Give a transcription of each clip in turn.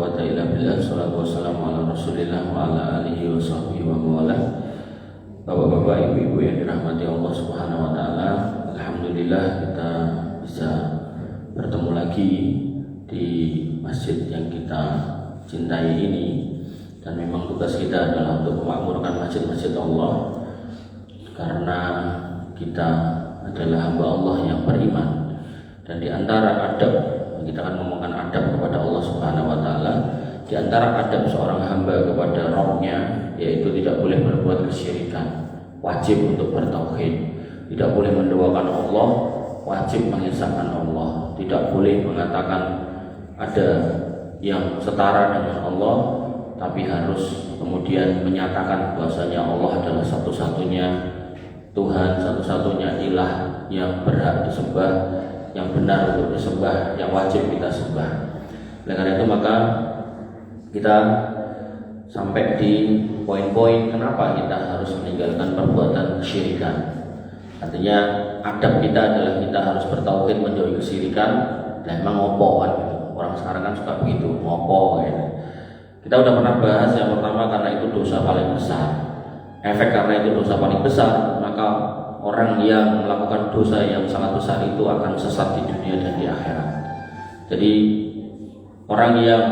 quwwata illa billah. Shallallahu wassalamu ala Rasulillah wa ala alihi wa sahbihi wa mawalah. Bapak-bapak, ibu-ibu yang dirahmati Allah Subhanahu wa taala, alhamdulillah kita bisa bertemu lagi di masjid yang kita cintai ini. Dan memang tugas kita adalah untuk memakmurkan masjid-masjid Allah, karena kita adalah hamba Allah yang beriman. Dan di antara adab, kita akan ngomongkan adab kepada Allah Subhanahu wa taala. Di antara adab seorang hamba kepada Rabb-nya, yaitu tidak boleh berbuat kesyirikan, wajib untuk bertauhid. Tidak boleh mendoakan Allah, wajib mengesahkan Allah. Tidak boleh mengatakan ada yang setara dengan Allah, tapi harus kemudian menyatakan bahwasanya Allah adalah satu-satunya Tuhan, satu-satunya ilah yang berhak disembah, yang benar untuk disembah, yang wajib kita sembah. Oleh karena itu maka kita sampai di poin-poin kenapa kita harus meninggalkan perbuatan kesyirikan. Artinya adab kita adalah kita harus bertauhid, menjauhi kesyirikan. Dan emang ngopo kan gitu. Orang sekarang kan suka begitu, ngopo gitu. Kita udah pernah bahas yang pertama, karena itu dosa paling besar. Efek karena itu dosa paling besar, maka orang yang melakukan dosa yang sangat besar itu akan sesat di dunia dan di akhirat. Jadi orang yang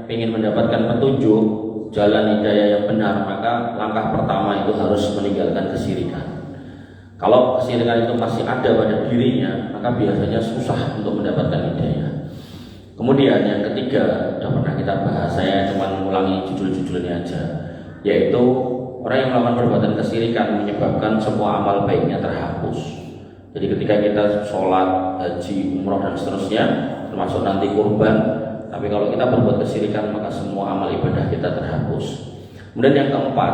ingin mendapatkan petunjuk jalan hidayah yang benar, maka langkah pertama itu harus meninggalkan kesyirikan. Kalau kesyirikan itu masih ada pada dirinya, maka biasanya susah untuk mendapatkan hidayah. Kemudian yang ketiga, sudah pernah kita bahas, saya cuma mengulangi judul-judulnya aja, yaitu orang yang melakukan perbuatan kesyirikan menyebabkan semua amal baiknya terhapus. Jadi ketika kita sholat, haji, umroh dan seterusnya, termasuk nanti kurban, tapi kalau kita berbuat kesyirikan maka semua amal ibadah kita terhapus. Kemudian yang keempat,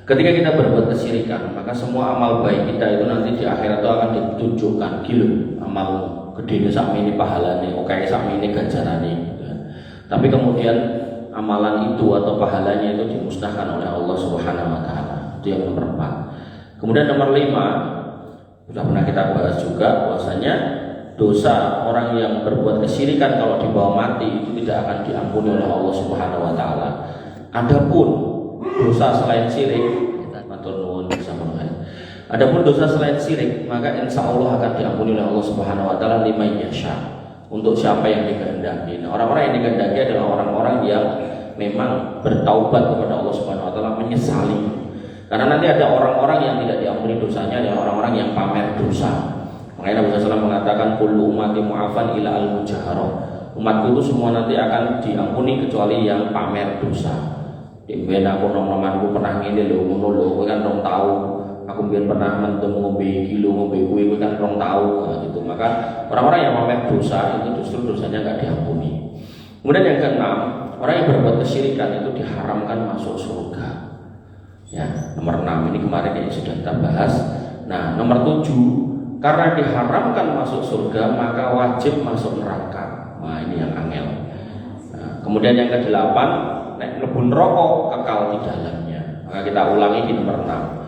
ketika kita berbuat kesyirikan maka semua amal baik kita itu nanti di akhirat itu akan ditunjukkan, gila amal gede ini sakmi ini pahalanya, oke sakmi ini ganjarannya gitu. Tapi kemudian amalan itu atau pahalanya itu dimusnahkan oleh Allah Subhanahu wa taala. Itu yang nomor 4. Kemudian nomor 5, sudah pernah kita bahas juga bahwasanya dosa orang yang berbuat kesyirikan kalau dibawa mati itu tidak akan diampuni oleh Allah Subhanahu wa taala. Adapun dosa selain syirik, adapun dosa selain syirik, maka insya Allah akan diampuni oleh Allah Subhanahu wa taala liman yasha, untuk siapa yang dikehendaki. Nah, orang-orang yang dikehendaki adalah orang-orang yang memang bertaubat kepada Allah Subhanahu wa taala, menyesali. Karena nanti ada orang-orang yang tidak diampuni dosanya, adalah orang-orang yang pamer dosa. Makanya Nabi SAW mengatakan kullu ummati mu'afan ila al-mujaharah. Umatku itu semua nanti akan diampuni kecuali yang pamer dosa. Ben aku nom-nomanku pernah ngene lho, ngono lho, kowe kan rong tahu. Aku biar pernah mendem ngombe iki lho, ngombe kuwi kan rong tahu gitu. Maka orang-orang yang pamer dosa itu justru dosanya enggak diampuni. Kemudian yang keenam, orang yang berbuat kesyirikan itu diharamkan masuk surga. Ya, nomor 6 ini kemarin yang sudah kita bahas. Nah, nomor 7, karena diharamkan masuk surga maka wajib masuk neraka. Nah, ini yang angel. Nah, kemudian yang ke-8, nek mlebu neraka kekal di dalamnya. Maka kita ulangi di nomor 6.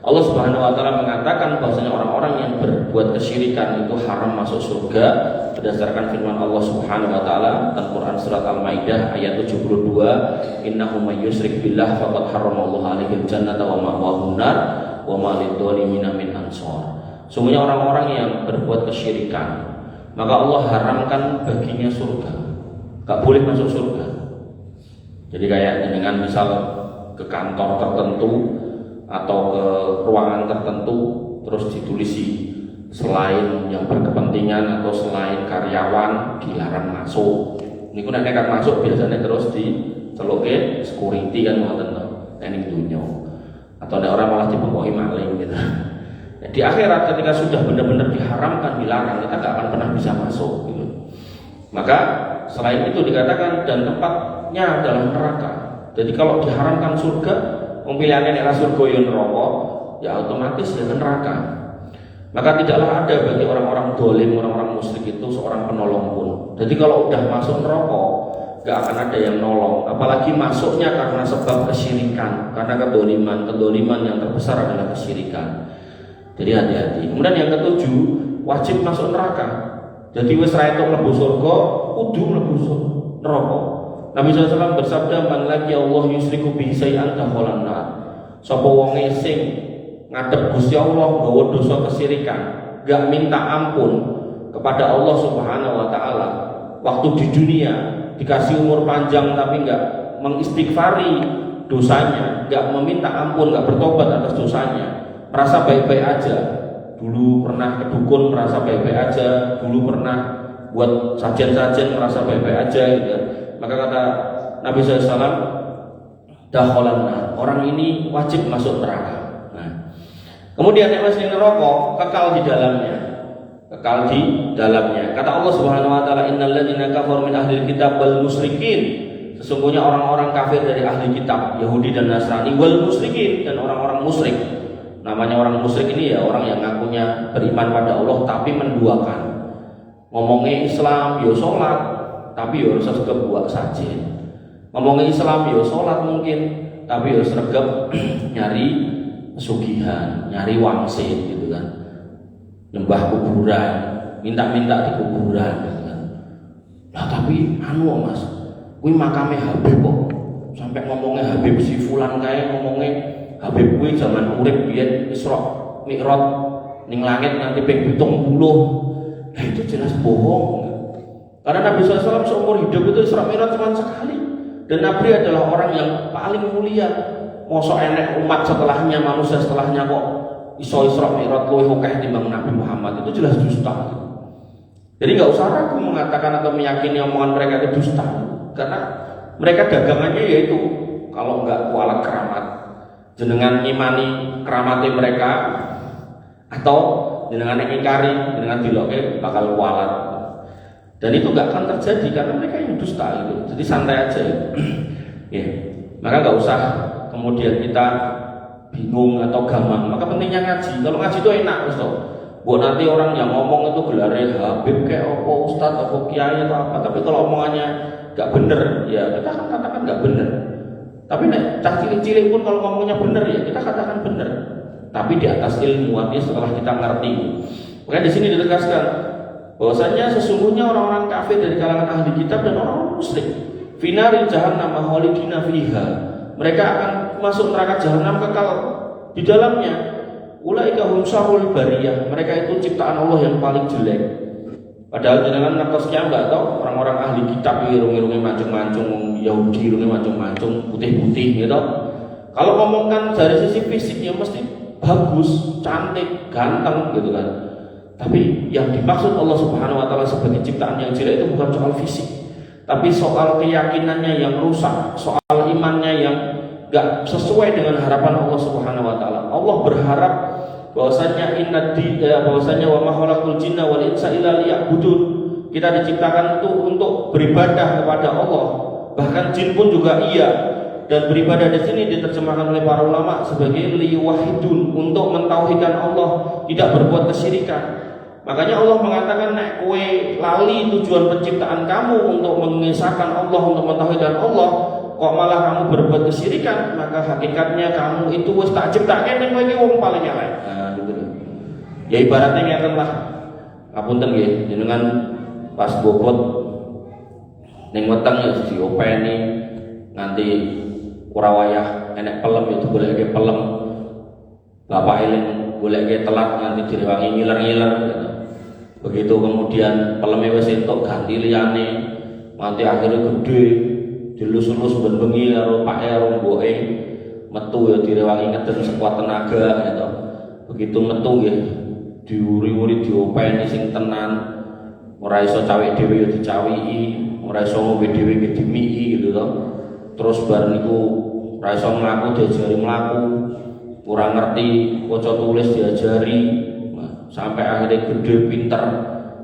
Allah Subhanahu wa taala mengatakan bahwasanya orang-orang yang berbuat kesyirikan itu haram masuk surga berdasarkan firman Allah Subhanahu wa taala dalam Quran surat Al-Maidah ayat 72, innahu may yusyrik billah faqad haramallahu alaihil jannata wa ma'wahu nar wa ma lidzalimina min ansar. Sungguhnya orang-orang yang berbuat kesyirikan maka Allah haramkan baginya surga. Enggak boleh masuk surga. Jadi kayak dengan misal ke kantor tertentu atau ke ruangan tertentu terus ditulisi selain yang berkepentingan atau selain karyawan dilarang masuk. Niku nek nekat masuk biasanya terus diceluke security kan ngoten to. Ning dunya. Atau ada orang malah dibawahi maling gitu. Di akhirat ketika sudah benar-benar diharamkan, dilarang, kita nggak akan pernah bisa masuk gitu. Maka selain itu dikatakan dan tempatnya adalah neraka. Jadi kalau diharamkan surga, pilihannya nek surga ya neraka, ya otomatis ya neraka. Maka tidaklah ada bagi orang-orang dolim, orang-orang musyrik itu seorang penolong pun. Jadi kalau udah masuk neraka, gak akan ada yang nolong. Apalagi masuknya karena sebab kesyirikan, karena kedoliman yang terbesar adalah kesyirikan. Jadi hati-hati. Kemudian yang ke-7, wajib masuk neraka. Jadi wis ra entuk mlebu surga, kudu mlebu neraka. Nabi SAW bersabda, man laki Allah yusriku bihi syai'an dakhalan nar. Sapa wonge sing ngadep Gusti Allah nggawa dosa kesirikan, gak minta ampun kepada Allah Subhanahu wa taala waktu di dunia, dikasih umur panjang tapi gak mengistighfari dosanya, gak meminta ampun, gak bertobat atas dosanya, merasa baik-baik aja. Dulu pernah ke dukun merasa baik-baik aja, dulu pernah buat sajian-sajian merasa baik-baik aja gitu. Maka kata Nabi SAW, dakhalan, orang ini wajib masuk neraka. Nah, kemudian yang masih neraka kekal di dalamnya, kekal di dalamnya. Kata Allah Subhanahu Wa Taala, innal ladzina kafaru min ahlil kitab wal musyrikin, sesungguhnya orang-orang kafir dari ahli kitab Yahudi dan Nasrani, wal musyrikin, dan orang-orang musyrik. Namanya orang musyrik ini ya orang yang ngakunya beriman pada Allah tapi menduakan. Ngomongnya Islam, yo sholat, tapi yo harus buat saja. Ngomongnya Islam, yo sholat mungkin, tapi yo sergap nyari pesugihan, nyari wangsit gitu kan. Nyembah kuburan, minta-minta di kuburan gitu kan. Nah tapi Mas, kuwi makame Habib kok. Sampai ngomongnya Habib si fulan kae ngomongnya Habib kuwi zaman urip biyen Isra Mi'raj ning langit nanti ping 70. Nah, itu jelas bohong. Karena Nabi SAW seumur hidup itu Isra Mi'raj cuma sekali. Dan Nabi adalah orang yang paling mulia. Mosok enek umat setelahnya, manusia setelahnya kok iso Isra Mi'raj luwih akeh timbang Nabi Muhammad. Itu jelas dusta. Jadi nggak usah ragu mengatakan atau meyakini omongan mereka itu dusta. Karena mereka dagangannya yaitu kalau nggak kualat keramat, jenengan imani keramatnya mereka, atau jenengan ingkari, jenengan biloke bakal kualat. Dan itu nggak akan terjadi karena mereka yang dusta itu. Jadi santai aja. Ya. Maka nggak usah kemudian kita bingung atau gampang. Maka pentingnya ngaji. Kalau ngaji itu enak, Ustaz. Buat nanti orang yang ngomong itu gelarnya Habib kayak apa, Ustadz apa kiai atau apa. Tapi kalau omongannya nggak bener, ya kita akan katakan nggak bener. Tapi cah cilik-cilik pun kalau ngomongnya bener ya kita katakan bener. Tapi di atas ilmu, artinya setelah kita ngerti. Makanya di sini ditegaskan bahwasanya sesungguhnya orang-orang kafir dari kalangan ahli kitab dan orang-orang musyrik finaril jahannam khalidina fiha, mereka akan masuk neraka jahanam kekal di dalamnya. Ulaika hum syarrul bariyah, mereka itu ciptaan Allah yang paling jelek. Padahal jangan nakosnya enggak tahu orang-orang ahli kitab irung-irungnya mancung-mancung, Yahudi irungnya mancung-mancung, putih-putih gitu. Kalau ngomongkan dari sisi fisik ya mesti bagus, cantik, ganteng gitu kan. Tapi yang dimaksud Allah Subhanahu wa taala sebagai ciptaan yang jelek itu bukan soal fisik, tapi soal keyakinannya yang rusak, soal imannya yang enggak sesuai dengan harapan Allah Subhanahu wa taala. Allah berharap bahwasanya bahwasanya wa ma khalaqul jinna wal insa illa liya'budun. Kita diciptakan itu untuk beribadah kepada Allah. Bahkan jin pun juga iya. Dan beribadah di sini diterjemahkan oleh para ulama sebagai liyuwahidun, untuk mentauhidkan Allah, tidak berbuat kesyirikan. Makanya Allah mengatakan nek kowe lali tujuan penciptaan kamu untuk mengesahkan Allah, untuk mentauhidkan Allah, kok malah kamu berbuat kesyirikan, maka hakikatnya kamu itu wis tak ciptake ning kowe iki wong paling elek. Nah, gitu. Ya ibaratnya ngeten lah. Ngapunten nggih, jenengan pas bobot ning weteng ya diopeni nganti ora wayah enek pelem ya digoleke pelem. Bapak eling goleke telat nganti direwangi ngiler-ngiler gitu. Begitu kemudian peleme wis entuk ganti liyane, nganti akhirnya gede dilus-lus ben bengi karo pake karo mboke metu ya direwangi ngeden sekuat tenaga gitu. Begitu metu nggih diuri-uri diopeni sing tenan, ora iso cawek dhewe ya dicawiki, ora iso ngombe dhewe ya dimiki gitu to. Terus bar niku ora iso mlaku diajari mlaku, ora ngerti waca tulis diajari, nah, sampai akhirnya gede pinter,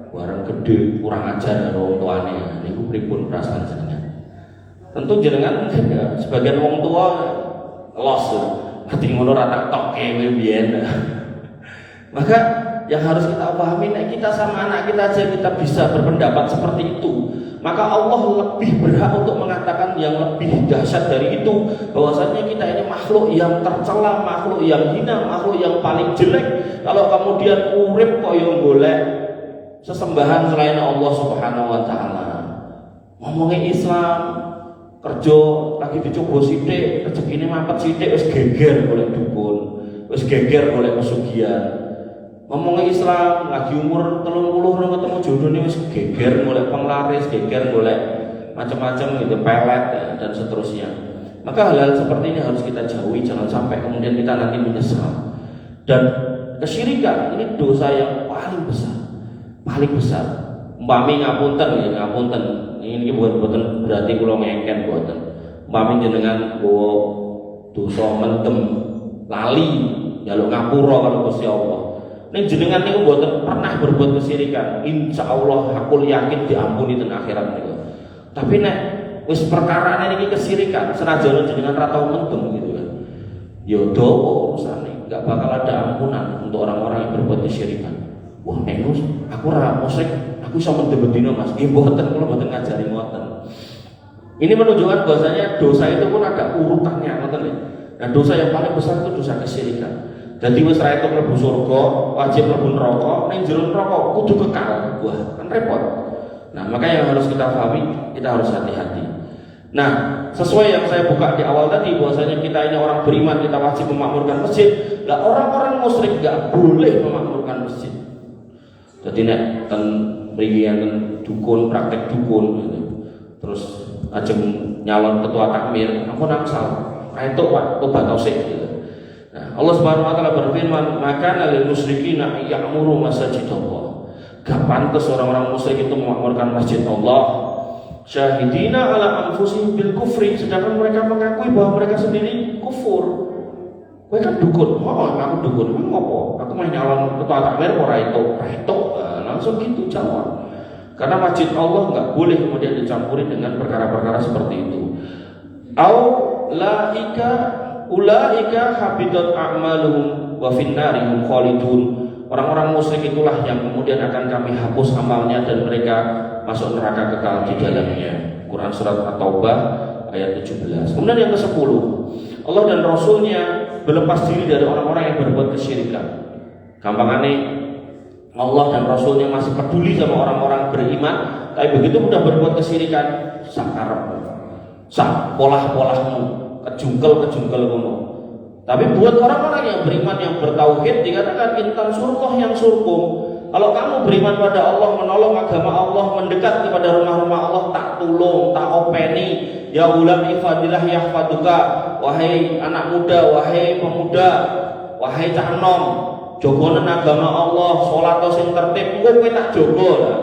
bareng gede kurang ajar karo wong tuane. Niku pripun perasaan jenengan? Tentu jenengan ya, sebagian wong tua los, ngerti ngono ra tak tokke biyen. Maka yang harus kita pahami, nek kita sama anak kita aja kita bisa berpendapat seperti itu, maka Allah lebih berhak untuk mengatakan yang lebih dahsyat dari itu, bahwasanya kita ini makhluk yang tercela, makhluk yang hina, makhluk yang paling jelek. Kalau kemudian urip kok yang golek sesembahan selain Allah Subhanahu wa taala. ngomongin Islam, kerja lagi dicoba sithik, rezekine mampet sithik wis geger golek dukun, wis geger golek pesugihan. Ngomongin Islam lagi umur 30 ketemu jodohnya wis geger golek penglaris, geger golek macam-macam gitu, pelet dan seterusnya. Maka hal-hal seperti ini harus kita jauhi, jangan sampai kemudian kita nanti menyesal. Dan kesyirikan ini dosa yang paling besar. Umpami ngapunten ya, ngapunten. Ini buatan berarti kula ngengken buatan. Umpami jenengan go dosa mendem lali njaluk ngapura karo Gusti Allah. Ning jenengan niku mboten pernah berbuat kesyirikan, insyaallah aku yakin diampuni ten akhirat niku. Tapi nek wis perkara niki kesyirikan, senajan jenengan ra tau mendem gitu kan. Ya dawa urusane, enggak bakal ada ampunan untuk orang-orang yang berbuat kesyirikan. Wah, enus, aku ora musyrik, aku iso mendem dino Mas. Nggih mboten, kula mboten ngajari ngoten. Ini menunjukkan bahwasanya dosa itu pun ada urutannya, ngoten lho. Nah, dosa yang paling besar itu dosa kesyirikan. Jadi wis ra entuk mlebu surga, wajib mlebu neraka, ning jero neraka kudu kekal. Wah, kan repot. Nah, maka yang harus kita pahami, kita harus hati-hati. Nah, sesuai yang saya buka di awal tadi, bahwasanya kita ini orang beriman, kita wajib memakmurkan masjid. Lah orang-orang musyrik enggak boleh memakmurkan masjid. Jadi nek ten mriki enten dukun, praktek dukun gitu. Terus ajeng nyalon ketua takmir, aku nangsal. Ra entuk Pak, tobat tausik gitu. Nah, Allah Subhanahu wa taala berfirman, "Maka lil musyrikina ya'muru masajidallah." Gak pantas orang-orang musyrik itu memakmurkan masjid Allah. Syahidina ala anfusihim bil kufri, sedangkan mereka mengakui bahwa mereka sendiri kufur. Mereka dukun, aku dukun, emang apa? Aku main nyalon ketua takmir ora itu, langsung gitu jawab. Karena masjid Allah nggak boleh kemudian dicampuri dengan perkara-perkara seperti itu. Ulaika habitat a'maluhum wa finnarihum khalidun. Orang-orang musyrik itulah yang kemudian akan kami hapus amalnya dan mereka masuk neraka kekal di dalamnya. Quran surat At-Taubah ayat 17. Kemudian yang ke-10, Allah dan Rasulnya berlepas diri dari orang-orang yang berbuat kesyirikan. Gampangane Allah dan Rasulnya masih peduli sama orang-orang beriman, tapi begitu sudah berbuat kesyirikan, sakarep, sak polah-polahmu, kejungkel ngono. Tapi buat orang-orang yang beriman yang bertauhid dikatakan intan surkoh yang surkum. Kalau kamu beriman pada Allah, menolong agama Allah, mendekat kepada rumah-rumah Allah, tak tulung, tak openi. Ya ulam ifadillah yahfaduka. Wahai anak muda, wahai pemuda, wahai cah enom, jogonen agama Allah, sholat sing tertib, kowe tak jogo lah.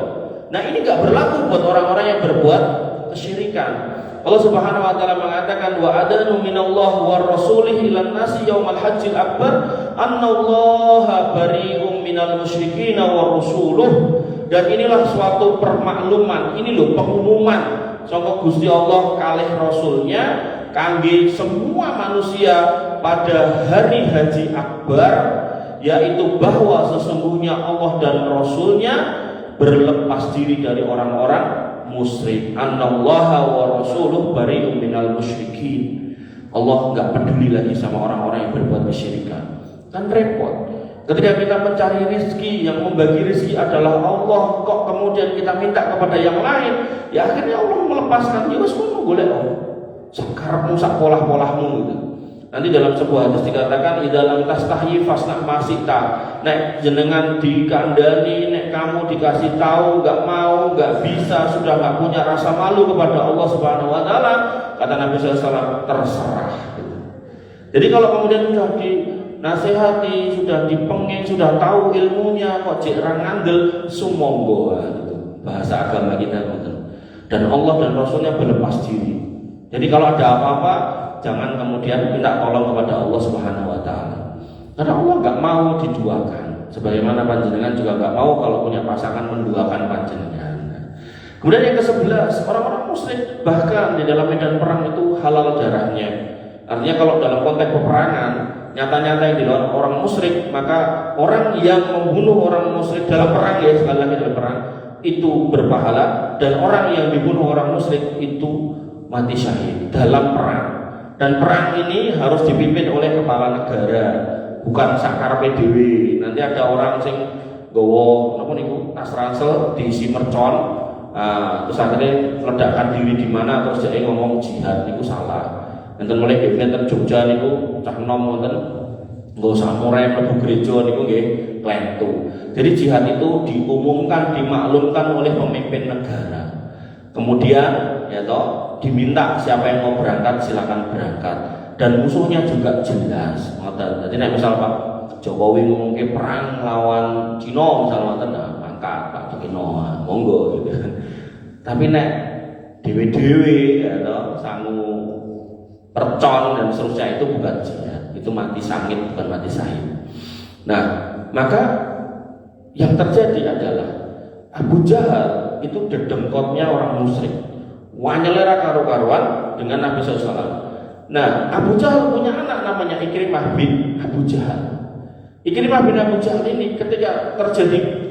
Nah, ini enggak berlaku buat orang-orang yang berbuat kesyirikan. Allah Subhanahu wa taala mengatakan wa adanu minallah wa rasulih ilan nasi yaumal hajjil akbar annallaha bari'um minal musyrikin wa rasuluh. Dan inilah suatu permakluman, ini loh pengumuman sangka Gusti Allah kalih rasulnya kangge semua manusia pada hari haji akbar, yaitu bahwa sesungguhnya Allah dan rasulnya berlepas diri dari orang-orang musyrik. Annallaha wa rasuluh bari'um minal musyrikin. Allah enggak peduli lagi sama orang-orang yang berbuat kesyirikan. Kan repot. Ketika kita mencari rezeki, yang membagi rezeki adalah Allah, kok kemudian kita minta kepada yang lain, ya akhirnya Allah melepaskan. Ya wis kono golek sak karepmu sak polah-polahmu gitu. Nanti dalam sebuah hadis dikatakan idalam tastahyi fasna masita. Nek jenengan dikandani, nek kamu dikasih tahu nggak mau, nggak bisa, sudah nggak punya rasa malu kepada Allah Subhanahu wa taala, kata Nabi SAW, terserah. Jadi kalau kemudian sudah dinasehati, sudah dipenging, sudah tahu ilmunya, kok cek ra ngandel, sumonggo gitu. Bahasa agama kita gitu. Dan Allah dan Rasulnya berlepas diri. Jadi kalau ada apa-apa, jangan kemudian minta tolong kepada Allah Subhanahu wa taala. Karena Allah enggak mau diduakan. Sebagaimana panjenengan juga enggak mau kalau punya pasangan menduakan panjenengan. Kemudian yang ke-11, orang-orang musyrik bahkan di dalam medan perang itu halal darahnya. Artinya kalau dalam konteks peperangan, nyata-nyata yang dilawan orang musyrik, maka orang yang membunuh orang musyrik dalam perang, ya sekali lagi dalam perang, itu berpahala, dan orang yang dibunuh orang musyrik itu mati syahid dalam perang. Dan perang ini harus dipimpin oleh kepala negara, bukan sakarepe dhewe. Nanti ada orang sing nggawa napa niku tas ransel diisi mercon, Terus akhirnya meledakkan diri di mana terus jadi ngomong jihad itu salah. Enten mulai enten Jogja niku cah nom wonten nggo samurai mlebu gereja niku nggih klentu. Jadi jihad itu diumumkan, dimaklumkan oleh pemimpin negara. Kemudian ya toh diminta siapa yang mau berangkat silakan berangkat dan musuhnya juga jelas. Ngoten. Jadi nek misal Pak Jokowi ngomongke perang lawan Cina misalnya ngoten angkat Pak Cina monggo gitu. Tapi nek dewe-dewe ya toh sangu percon dan seterusnya itu bukan jihad, itu mati sangit bukan mati syahid. Nah, maka yang terjadi adalah Abu Jahal itu dedengkotnya orang musyrik, wanyelera karu-karuan dengan Nabi SAW. Nah, Abu Jahal punya anak namanya Ikrimah bin Abu Jahal. Ikrimah bin Abu Jahal ini ketika terjadi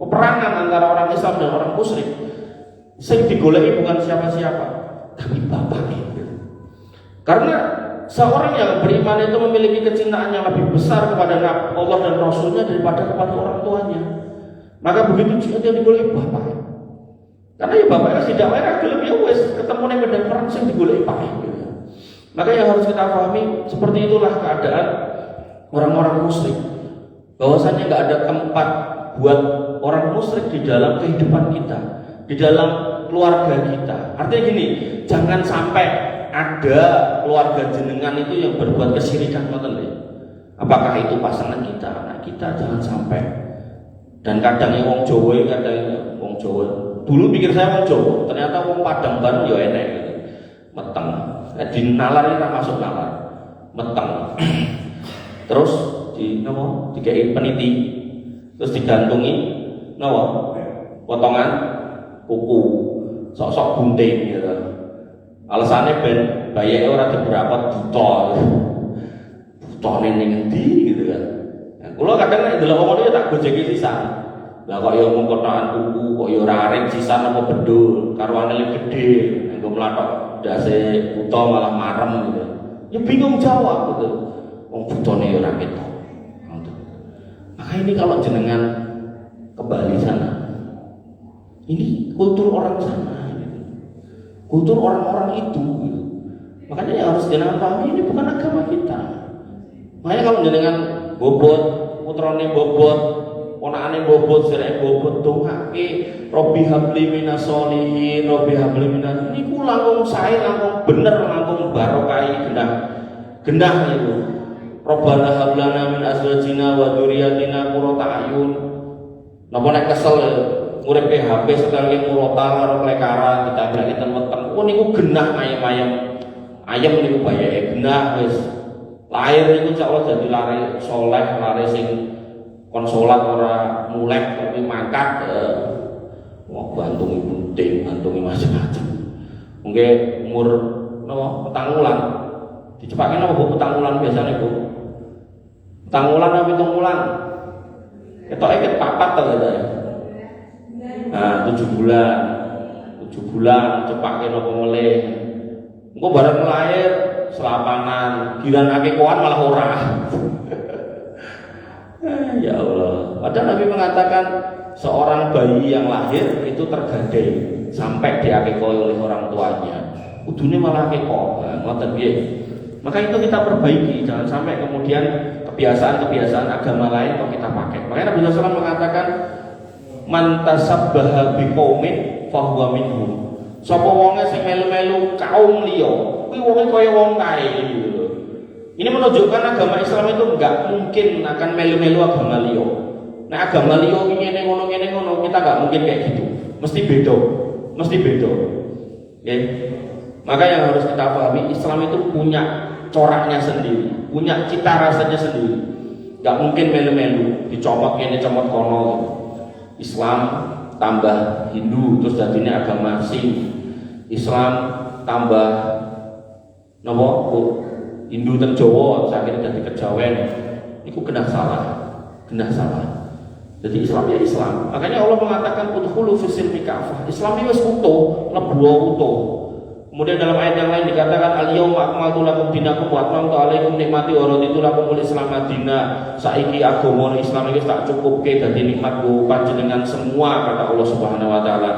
peperangan antara orang Islam dan orang musyrik, sing digoleki bukan siapa-siapa, tapi bapaknya. Karena seorang yang beriman itu memiliki kecintaan yang lebih besar kepada Allah dan Rasulnya daripada kepada orang tuanya. Maka begitu jihad yang digoleki bapak. Karena ya bapaknya tidak merah gelem ya wes ketemu ning medan perang sing digoleki pak. Maka yang harus kita pahami seperti itulah keadaan orang-orang musyrik. Bahwasanya nggak ada tempat buat orang musyrik di dalam kehidupan kita, di dalam keluarga kita. Artinya gini, jangan sampai ada keluarga jenengan itu yang berbuat kesyirikan, apakah itu pasangan kita, anak kita, jangan sampai. Dan kadang yang wong Jawa, kadang wong Jawa. Dulu pikir saya wong Jawa, ternyata wong Padang bareng ya enek gitu. Meteng. Di nalar ini masuk nalar. Meteng. Terus di napa? Dikei peniti. Terus digantungi napa? Potongan kuku. Sok-sok gunting gitu. Alasannya ben bayake ora diberapa buta. Buta ning endi gitu kan. Nah, kula kadang nek delok wong iki tak gojeki sisan. Lah kok ya mung kotokan kuku, kok ya ora arit sisan apa bedul, karwane gede, nggo mlathok ndase buta malah marem gitu. Ya bingung jawab gitu. Wong butane ya ora ketok. Maka ini kalau jenengan ke Bali sana, ini kultur orang sana. Kultur orang-orang itu gitu. Makanya yang harus jenengan pahami ini bukan agama kita. Makanya kalau jenengan bobot, putrane bobot, ponakane bobot, sireke bobot, dongake Robbi habli minas sholihin, Robbi habli minas niku langkung sae, langkung bener, langkung barokah genah itu. Rabbana hab lana min azwajina wa dzurriyyatina qurrata a'yun. Napa nek kesel urip HP sekali murotal karo plekara kita bilang kita weteng. Oh niku genah ayam niku bayake genah wis. Lahir niku insyaallah dadi lare saleh, lare sing kon salat ora mulek tapi mangkat mau bantungi gunting, bantungi macam-macam. Mungkin umur napa petang wulan. Dicepake napa Bu petang wulan biasane Bu? Petang wulan apa 7 wulan? Ketoke ket papat to ya. Nah, 7 bulan cepake napa meleh. Engko bareng lahir selapanan, giran akekoan malah ora. Ya Allah. Padahal Nabi mengatakan seorang bayi yang lahir itu tergadai sampai diakekoi oleh orang tuanya. Kudune malah akekok. Ngoten piye? Maka itu kita perbaiki, jangan sampai kemudian kebiasaan-kebiasaan agama lain kok kita pakai. Makanya Nabi SAW mengatakan man tasabbaha biqaumin fahuwa minhum. Sapa wonge sing melu-melu kaum liya, kuwi wonge kaya wong kae gitu. Ini menunjukkan agama Islam itu enggak mungkin akan melu-melu agama liya. Nah agama liya ngene ngono, kita enggak mungkin kayak gitu. Mesti beda. Okay? Maka yang harus kita pahami, Islam itu punya coraknya sendiri, punya cita rasanya sendiri. Enggak mungkin melu-melu, dicomot kene, comot kono. Islam tambah Hindu terus jadinya agama Sing. Islam tambah napa Hindu dan Jawa saking dadi kejawen. Iku kena salah. Jadi Islam ya Islam. Makanya Allah mengatakan udkhulu fis silmi kafah. Islam ini wis utuh, mlebu utuh. Kemudian dalam ayat yang lain dikatakan al-yauma akmaltu lakum dinakum wa atmamtu alaikum nikmati wa raditu lakumul Islam madina. Saiki agama Islam iki tak cukupke dadi nikmatku panjenengan semua kata Allah Subhanahu wa taala.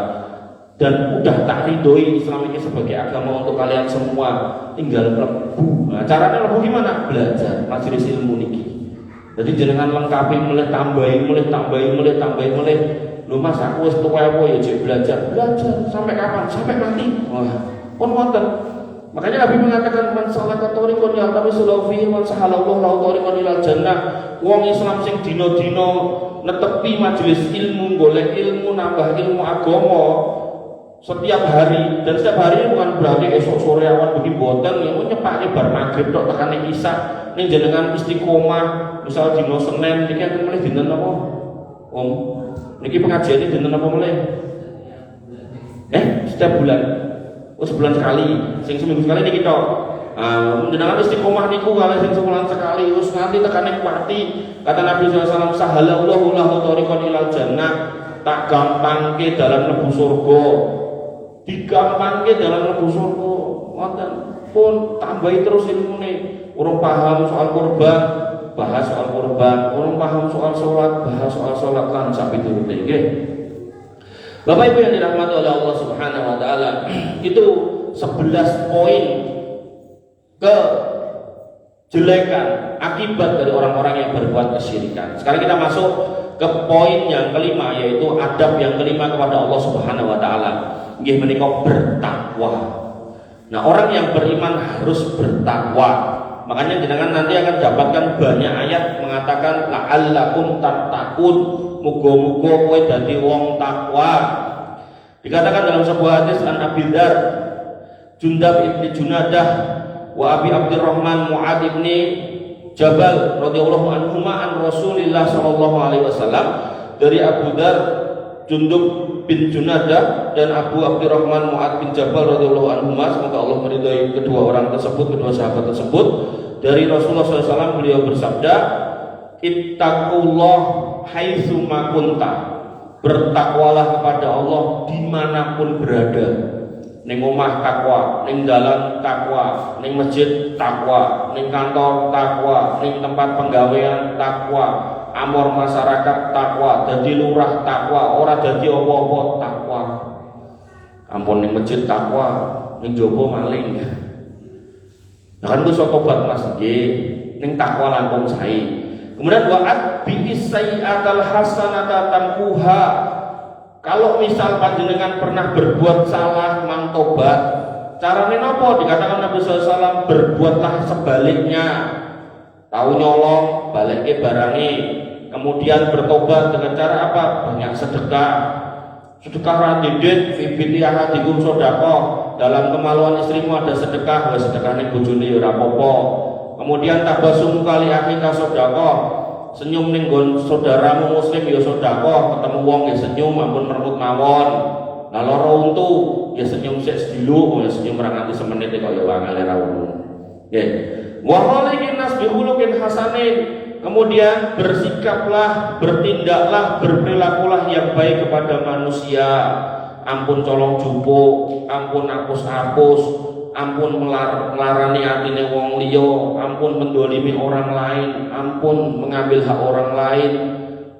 dan udah tak ridhoi Islam ini sebagai agama untuk kalian semua, tinggal mlebu. Nah, caranya mlebu gimana? Belajar majelis ilmu niki. Jadi jenengan lengkapi mulai tambahin. Lu Mas aku wis tuwa ya jek belajar sampai kapan? Sampai mati. Wah, pun wonten. Makanya Nabi mengatakan man salaka tariqan yaltamisu fihi man sahalallahu lahu tariqan ilal jannah. Wong Islam sing dina-dina netepi majelis ilmu, golek ilmu, nambah ilmu agama setiap hari, dan setiap hari bukan berarti esok sore awan bengi boten ya nyepake bar magrib tok tekane isya ning jenengan istiqomah. Misal dina Senin niki akan mulai dinten apa? Om, niki pengajian ini dinten apa mulai? Setiap bulan. Oh, sebulan sekali. Sing seminggu sekali niki tok. Jenengan istiqomah niku kalih sing sebulan sekali wis nganti tekane kuwati. Kata Nabi SAW, sahalallahu lahu tariqan ilal jannah, tak gampangke dalam mlebu surga. Digampangke dalam mlebu surga. Ngoten. Pun tambahi terus ilmune. Urung paham soal kurban, bahas soal kurban. Urung paham soal salat, bahas soal salat lan sak piturute nggih. Bapak Ibu yang dirahmati oleh Allah Subhanahu wa taala, itu 11 poin kejelekan akibat dari orang-orang yang berbuat kesyirikan. Sekarang kita masuk ke poin yang kelima, yaitu adab yang kelima kepada Allah Subhanahu wa taala. Nggih menika bertakwa. Nah, orang yang beriman harus bertakwa. Makanya jenengan nanti akan dapatkan banyak ayat mengatakan la'allakum tattaqun, muga-muga kowe dadi wong takwa. Dikatakan dalam sebuah hadis an Abi Dzar, Jundab ibni Junadah wa Abi Abdurrahman Mu'ad ibni Jabal radhiyallahu anhuma an Rasulillah sallallahu alaihi wasallam, dari Abu Dzar, Jundub bin Junadah dan Abu Abdurrahman Mu'ad bin Jabal radhiyallahu anhuma, semoga Allah meridhai kedua orang tersebut, kedua sahabat tersebut, dari Rasulullah SAW beliau bersabda, ittaqullah haitsu ma kunta, bertakwalah kepada Allah dimanapun berada. Ning omah takwa, ning dalan takwa, ning masjid takwa, ning kantor takwa, ning tempat penggawean takwa, amor masyarakat takwa, dadi lurah takwa, ora dadi apa-apa takwa. Ampun ning masjid takwa, ning jowo maling. Nah kan iso tobat Mas nggih, ning takwa langkung sae. Kemudian wa'at bi sayyi'atal hasanata tamkuha. Kalau misal panjenengan pernah berbuat salah mang tobat, carane napa? Dikatakan Nabi SAW, berbuatlah sebaliknya. Tahu nyolong, balikke barangi. Kemudian bertobat dengan cara apa? Banyak sedekah. Sedekah radidit fi biti ahadikum sedekah. Dalam kemaluan istrimu ada sedekah, wa sedekahne bojone ya ora apa-apa. Kemudian tabasum kali akika sedekah. Senyum ning nggon saudaramu muslim ya sedekah, ketemu wong ya senyum ampun meremut mawon. Lah lara untu ya senyum sik sediluk, ya senyum ra nganti semenit kok ya wangel ra untu. Nggih. Wa khaliqin nas bi khuluqin hasanin. Kemudian bersikaplah, bertindaklah, berperilakulah yang baik kepada manusia. Ampun colong jupuk, ampun apus-apus, ampun melarani atine wong liya, ampun mendolimi orang lain, ampun mengambil hak orang lain,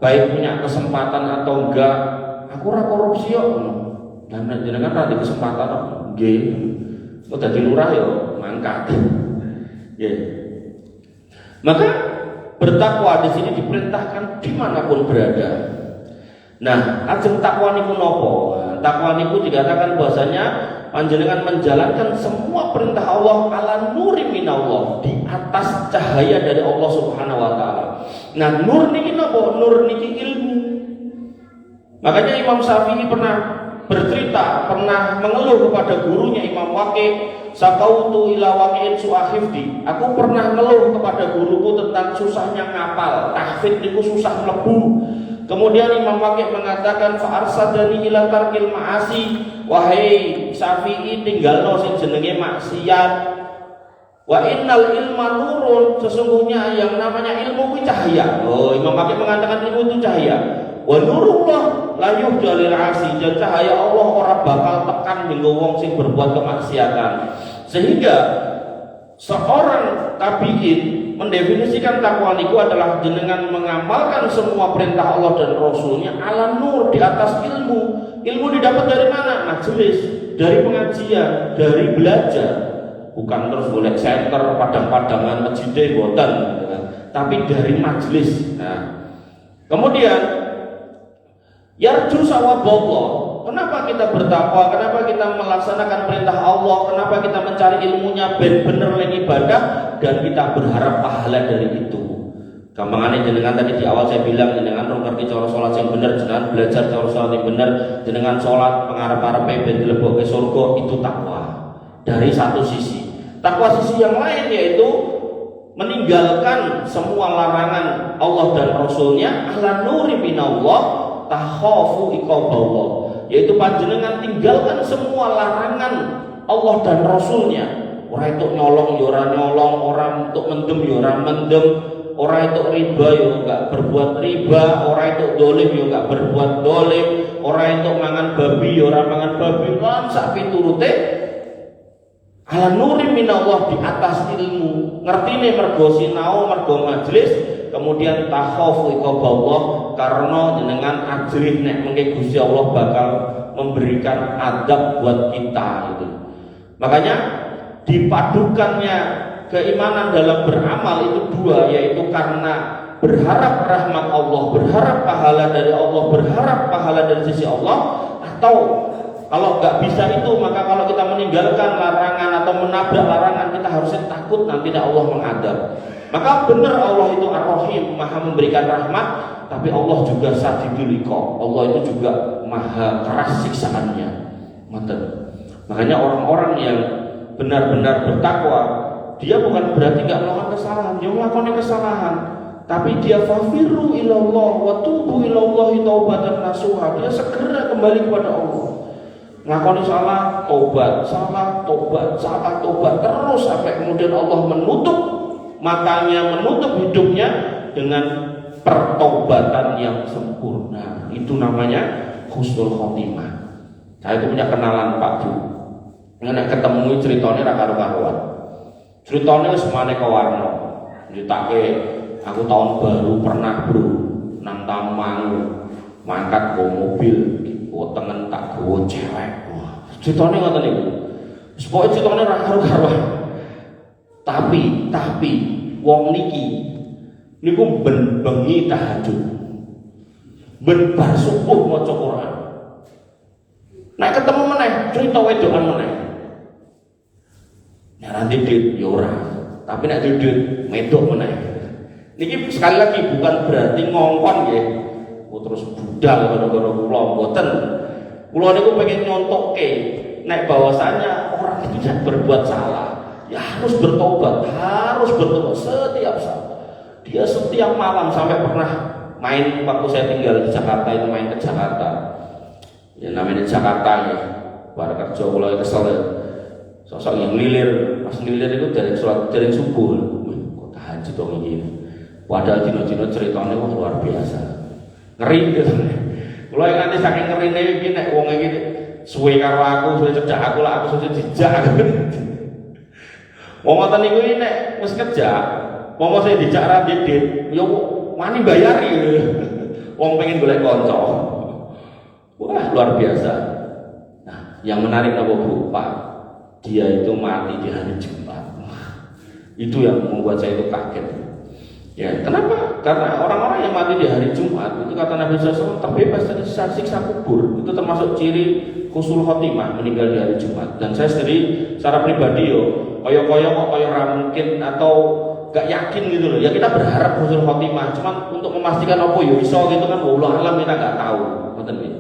baik punya kesempatan atau enggak. Aku ora korupsi kok. Dan jenengan ra kesempatan kok. Nggih. Kok dadi lurah ya mangkat. Nggih. Maka bertakwa di sini diperintahkan dimanapun berada. Nah, ajeng takwa niku napa? Takwa niku dikatakan bahwasanya panjenengan menjalankan semua perintah Allah ala nuri minallah, di atas cahaya dari Allah Subhanahu wa taala. Nah, nur niki napa? Nur niki ilmu. Makanya Imam Syafi'i pernah bercerita, pernah mengeluh kepada gurunya Imam Waqi', sakautu ila waqi'in su'ahifdi. Aku pernah ngeluh kepada guruku tentang susahnya ngapal, tahfidz niku susah mlebu. Kemudian Imam Waqi' mengatakan fa'arsadani ila tarkil ma'asi. Wahai Syafi'i, tinggalno sing jenenge maksiat. Wa innal ilma nurun, sesungguhnya yang namanya ilmu itu cahaya. Oh, Imam Waqi' mengatakan ilmu itu cahaya. Wa nurullah la yuhdalil asi, dan cahaya Allah ora bakal tekan hingga wong sing berbuat kemaksiatan. Sehingga seorang tabi'in mendefinisikan takwa niku adalah jenengan mengamalkan semua perintah Allah dan Rasulnya ala nur, di atas ilmu. Ilmu didapat dari mana? Majelis, dari pengajian, dari belajar. Bukan terus golek center, padang-padangan, masjid, boten, gitu kan. Tapi dari majelis. Nah, kemudian yarju sawaballah. Kenapa kita bertakwa? Kenapa kita melaksanakan perintah Allah? Kenapa kita mencari ilmunya benar lagi ibadah dan kita berharap pahala dari itu? Gampangane jenengan tadi di awal saya bilang jenengan rong ngerti cara salat yang benar, jenengan belajar cara salat yang benar, jenengan salat pengarep-arepe ben dilebokke surga, itu takwa. Dari satu sisi. Takwa sisi yang lain yaitu meninggalkan semua larangan Allah dan Rasulnya ala nuri minallah takhafu iqaballah, yaitu panjenengan tinggalkan semua larangan Allah dan Rasulnya. Orang itu nyolong ya ora nyolong, orang untuk mendem ya ora mendem, orang itu riba ya enggak berbuat riba, orang itu dolim ya enggak berbuat dolim, orang itu mangan babi ya ora mangan babi, lan sak piturute ala nuri minallah, di atas ilmu, ngertine mergo sinau, mergo majelis, kemudian takhafu iqaballah, karena jenengan ajrih nek mengke Gusti Allah bakal memberikan adab buat kita gitu. Makanya dipadukannya keimanan dalam beramal itu dua, yaitu karena berharap rahmat Allah, berharap pahala dari Allah, berharap pahala dari sisi Allah, atau kalau nggak bisa itu, maka kalau kita meninggalkan larangan atau menabrak larangan, kita harusnya takut nanti Allah mengadab. Maka benar Allah itu Ar-Rahim, maha memberikan rahmat, tapi Allah juga Sadidul Iqab. Allah itu juga maha keras siksaannya. Makanya orang-orang yang benar-benar bertakwa, dia bukan berarti nggak melakukan kesalahan, dia melakukan kesalahan, tapi dia fafiru ilallah wa tubu ilallahi taubatan nasuha, dia segera kembali kepada Allah. Ngakoni salah, tobat, salah, tobat, salah, tobat terus sampai kemudian Allah menutup matanya, menutup hidupnya dengan pertobatan yang sempurna. Itu namanya husnul khotimah. Saya itu punya kenalan Pak Bu. Nek ketemu ceritanya ra karo-karuan. Ceritanya wis maneka warna. Ditake aku tahun baru pernah bro nang Taman mangkat go mobil. Tengen tak gowo cewek. Wah, ceritane ngoten niku. Wis pokoke ceritane ra karo-karuan. Tapi wong niki niku ben bengi tahajud. Ben bar subuh maca Quran. Nek ketemu meneh cerita wedokan meneh. Nek nanti dit yo ora. Tapi nek dit medok meneh. Niki sekali lagi bukan berarti ngongkon nggih. Terus budal gara-gara kula mboten. Kula niku pengen nyontokke nek bahwasanya orang itu tidak berbuat salah, ya harus bertobat setiap saat. Dia setiap malam sampai pernah main waktu saya tinggal di Jakarta itu main ke Jakarta. Ya namanya di Jakarta ya. Bar kerja kula kesel. Sosok yang lilir, pas lilir itu dari sholat dari subuh. Kok tahajud dong ini. Padahal dino-dino ceritanya wah luar biasa. Ngeri gitu. Kalau yang nanti saking ngeri nih, nek wong iki suwe karo aku, suwe cedak aku lah, aku suwe dijak. Wong ngoten niku nek wis kerja, wong saya dijak ra didit, yo wani bayari. Wong pengen golek kanca. Wah, luar biasa. Nah, yang menarik apa Bu? Pak, dia itu mati di hari Jumat. Itu yang membuat saya itu kaget. Ya, kenapa? Karena orang-orang yang mati di hari Jumat itu kata Nabi SAW terbebas dari siksa kubur. Itu termasuk ciri husnul khotimah, meninggal di hari Jumat. Dan saya sendiri secara pribadi koyo-koyo kok koyo ora mungkin atau gak yakin gitu loh. Ya kita berharap husnul khotimah, cuman untuk memastikan apa yo iso gitu kan wallahu alam kita nggak tahu. Ngoten nggih.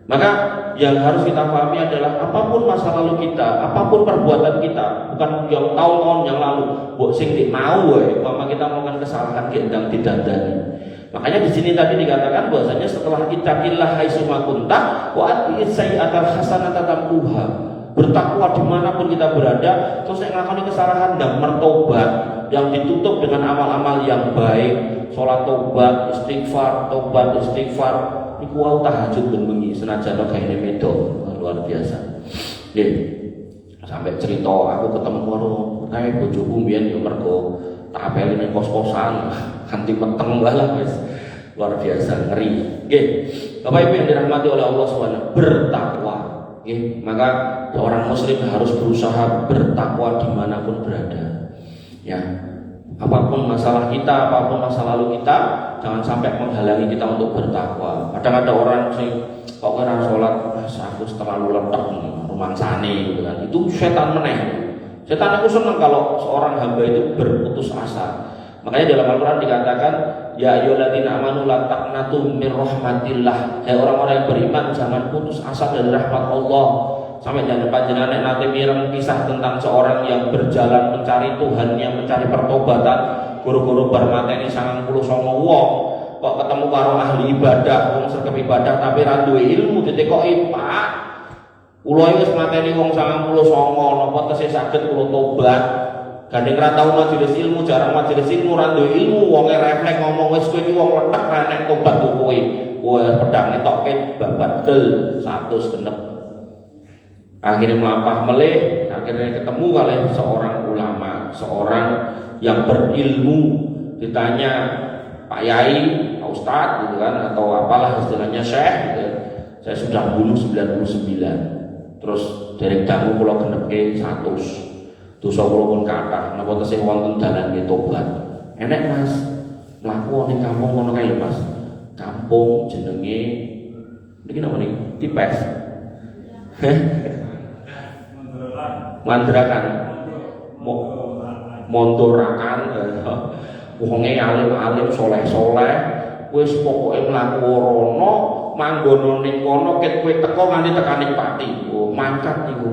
Maka yang harus kita pahami adalah apapun masa lalu kita, apapun perbuatan kita, bukan yang tahun-tahun yang lalu, mbok sing dik mau wae, umpama kita melakukan kesalahan gendang didandani. Makanya di sini tadi dikatakan bahwasanya setelah ittaqillah haitsu ma kunta wa ati sayyi'atal hasanata tamquha. Bertakwa dimanapun kita berada, terus yang nglakoni kesalahan dan bertobat yang ditutup dengan amal-amal yang baik, sholat tobat, istighfar, tobat, istighfar. Iku wau tahajud ben bengi senajan gaene medok luar biasa. Nggih. Sampai cerita aku ketemu karo kae bojoku mbiyen yo mergo tak apeli ning kos-kosan kanthi meteng wae lah wis. luar biasa ngeri. Oke, Bapak Ibu yang dirahmati oleh Allah SWT, bertakwa. Oke, maka seorang muslim harus berusaha bertakwa dimanapun berada. Ya, apapun masalah kita, apapun masa lalu kita, jangan sampai menghalangi kita untuk bertakwa. Kadang ada orang sing kok ora sholat, aku terlalu letak rumangsane gitu kan. Itu setan meneh. Setan itu senang kalau seorang hamba itu berputus asa. Makanya dalam Al-Quran dikatakan, ya ayyuhalladzina amanu la taqnatu min rahmatillah. Hai orang-orang yang beriman, jangan putus asa dari rahmat Allah. Sampai jangan panjenengan nanti mireng kisah tentang seorang yang berjalan mencari Tuhannya, mencari pertobatan, guru-guru bar mateni 99 wong, kok ketemu karo ahli ibadah, wong sergap ibadah tapi ra duwe ilmu, ditekoki, Pak, kula wis mateni wong 99, napa tesih saged kula tobat. Gandeng ra tau majelis ilmu, jarang majelis ilmu, ra duwe ilmu, wonge refleks ngomong wis kowe iki wong letek ra nek tobat kowe. Kowe pedang netokke babat del 100 genep. Akhirnya melampah meleh, akhirnya ketemu oleh seorang ulama, seorang yang berilmu. Ditanya Pak Yai, Pak Ustadz gitu kan, atau apalah istilahnya Syekh gitu. Saya sudah bunuh 99. Terus dari dangu kula genepke 100. Dosa kula pun kathah, napa tesih wonten dalan nggih tobat. Enek Mas, mlaku ning kampung ngono kae lho Mas. Kampung jenenge niki napa niki? Tipes. Mandrakan. Mondorakan. Wonge alim-alim soleh-soleh, wis pokoke mlaku rono, manggono ning kono ket kowe teko nganti tekaning pati. Oh, mangkat niku.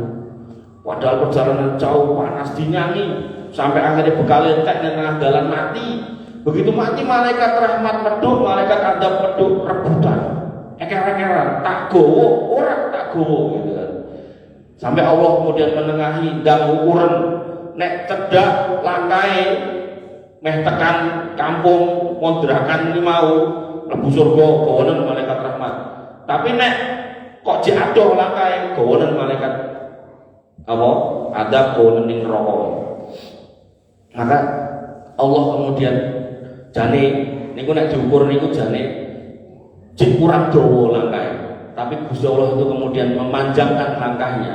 Padahal perjalanan jauh, panas, dinyanyi, sampai akhirnya bekal entek dan tengah jalan mati. Begitu mati, malaikat rahmat medhuk, malaikat adab medhuk, rebutan, eker-ekeran, tak gowo, orang tak gowo gitu kan. Sampai Allah kemudian menengahi dan ukuran, nek cedak langkai, meh tekan kampung kondrakan ini mau lebu surga, gawanen malaikat rahmat. Tapi nek kok diadoh langkai, gawanen malaikat apa? Adab gawanen ning neraka. Maka Allah kemudian jane niku nek diukur niku jane jek kurang dawa langkah. Tapi Gusti Allah itu kemudian memanjangkan langkahnya.